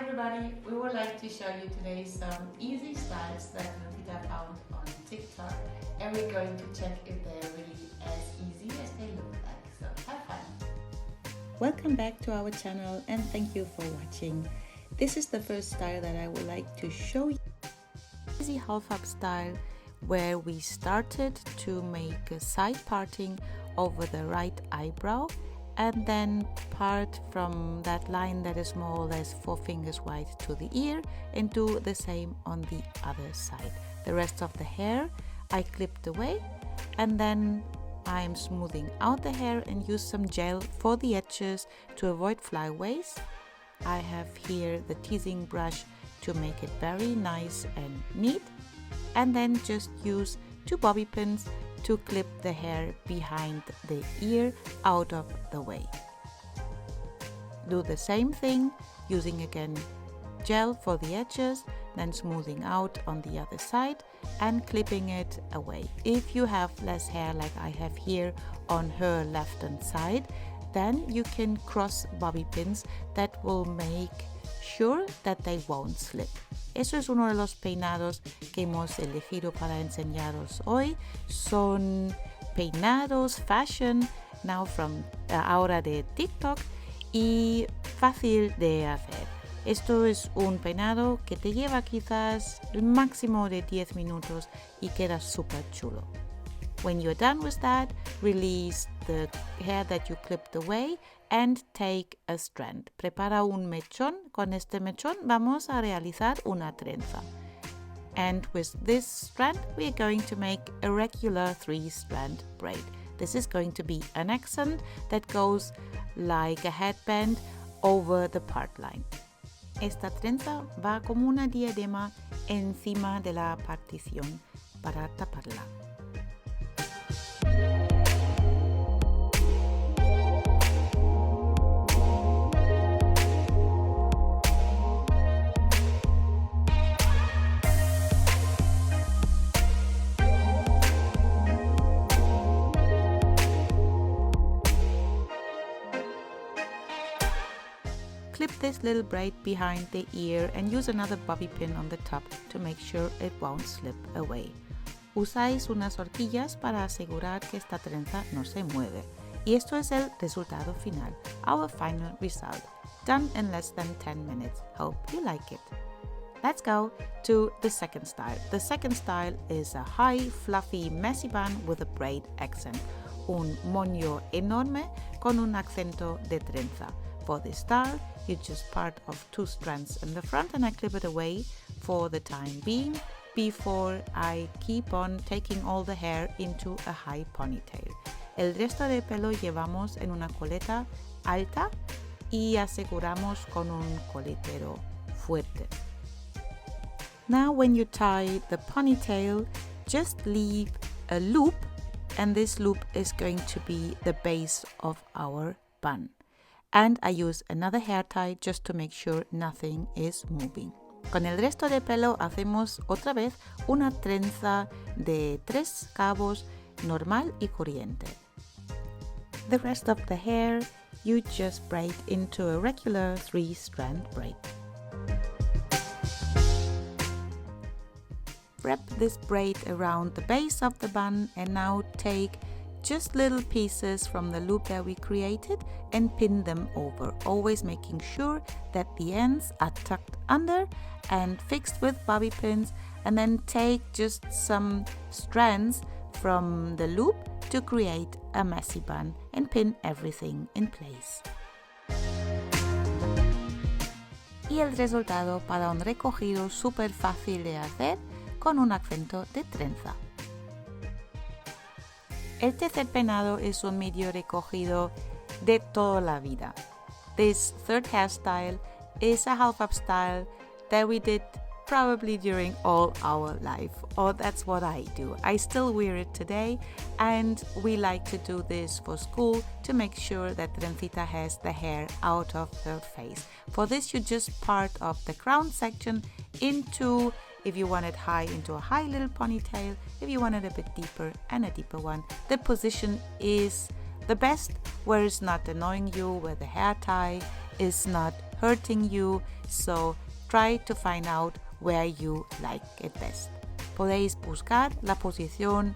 everybody, we would like to show you today some easy styles that Lupita found on TikTok, and we're going to check if they're really as easy as they look like, so have fun! Welcome back to our channel and thank you for watching. This is the first style that I would like to show you. Easy half-up style where we started to make a side parting over the right eyebrow and then part from that line that is more or less 4 fingers wide to the ear and do the same on the other side. The rest of the hair I clipped away and then I'm smoothing out the hair and use some gel for the edges to avoid flyaways. I have here the teasing brush to make it very nice and neat, and then just use 2 bobby pins to clip the hair behind the ear out of the way. Do the same thing using again gel for the edges, then smoothing out on the other side and clipping it away. If you have less hair like I have here on her left hand side, then you can cross bobby pins that will make sure that they won't slip. Eso es uno de los peinados que hemos elegido para enseñaros hoy. Son peinados fashion now from ahora de TikTok y fácil de hacer. Esto es un peinado que te lleva quizás el máximo de 10 minutos y queda súper chulo. When you're done with that, release the hair that you clipped away and take a strand. Prepara un mechón. Con este mechón vamos a realizar una trenza. And with this strand, we are going to make a regular 3-strand braid. This is going to be an accent that goes like a headband over the part line. Esta trenza va como una diadema encima de la partición para taparla. Clip this little braid behind the ear and use another bobby pin on the top to make sure it won't slip away. Usáis unas horquillas para asegurar que esta trenza no se mueve. Y esto es el resultado final, our final result, done in less than 10 minutes. Hope you like it. Let's go to the second style. The second style is a high, fluffy, messy bun with a braid accent. Un moño enorme con un acento de trenza. For this style, you just part of 2 strands in the front and I clip it away for the time being before I keep on taking all the hair into a high ponytail. El resto de pelo llevamos en una coleta alta y aseguramos con un coletero fuerte. Now when you tie the ponytail, just leave a loop and this loop is going to be the base of our bun. And I use another hair tie just to make sure nothing is moving. Con el resto de pelo hacemos otra vez una trenza de 3 cabos normal y corriente. The rest of the hair you just braid into a regular 3-strand braid. Wrap this braid around the base of the bun and now take just little pieces from the loop that we created and pin them over, always making sure that the ends are tucked under and fixed with bobby pins, and then take just some strands from the loop to create a messy bun and pin everything in place. Y el resultado para un recogido súper fácil de hacer con un acento de trenza. El tercer peinado es un medio recogido de toda la vida. This third hairstyle is a half-up style that we did probably during all our life, or that's what I do. I still wear it today and we like to do this for school to make sure that Trencita has the hair out of her face. For this you just part of the crown section into, if you want it high, into a high little ponytail, if you want it a bit deeper and a deeper one. The position is the best where it's not annoying you, where the hair tie is not hurting you, so try to find out where you like it best. Podéis buscar la posición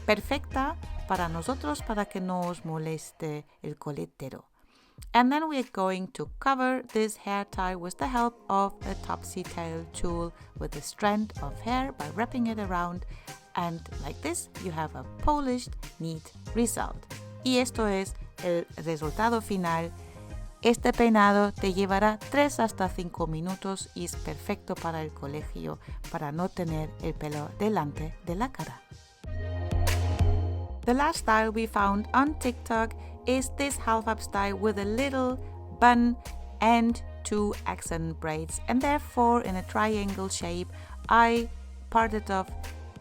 perfecta para nosotros para que no os moleste el coletero. And then we're going to cover this hair tie with the help of a topsy tail tool with a strand of hair by wrapping it around, and like this you have a polished, neat result. Y esto es el resultado final. Este peinado te llevará 3 hasta 5 minutos y es perfecto para el colegio para no tener el pelo delante de la cara. The last style we found on TikTok is this half-up style with a little bun and 2 accent braids, and therefore in a triangle shape I parted off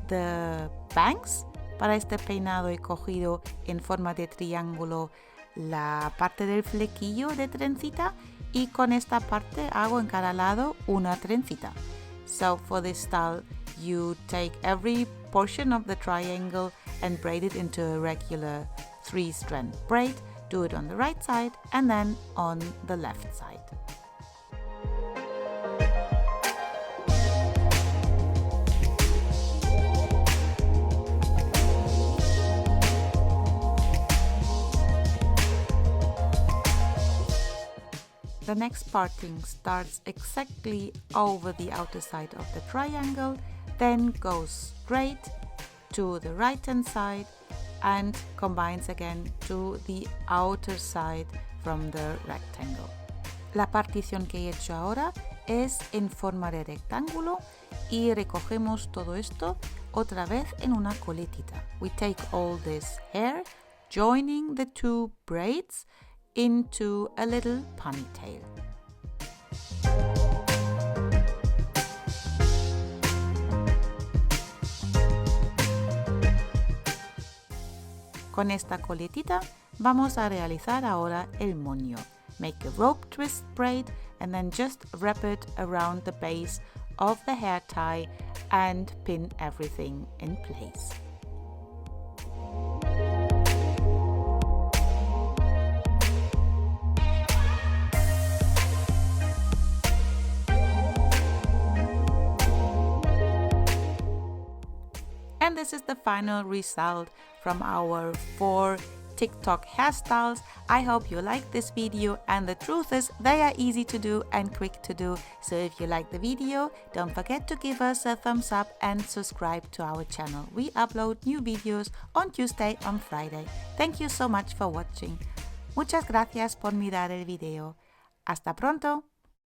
the bangs. Para este peinado he cogido en forma de triángulo la parte del flequillo de trencita y con esta parte hago en cada lado una trencita. So for this style you take every portion of the triangle and braid it into a regular 3-strand braid. Do it on the right side and then on the left side. The next parting starts exactly over the outer side of the triangle, then goes straight to the right hand side and combines again to the outer side from the rectangle. La partición que he hecho ahora es en forma de rectángulo y recogemos todo esto otra vez en una coletita. We take all this hair, joining the 2 braids into a little ponytail. Con esta coletita vamos a realizar ahora el moño. Make a rope twist braid and then just wrap it around the base of the hair tie and pin everything in place. And this is the final result from our 4 TikTok hairstyles. I hope you like this video, and the truth is they are easy to do and quick to do. So if you like the video, don't forget to give us a thumbs up and subscribe to our channel. We upload new videos on Tuesday and Friday. Thank you so much for watching. Muchas gracias por mirar el video. Hasta pronto.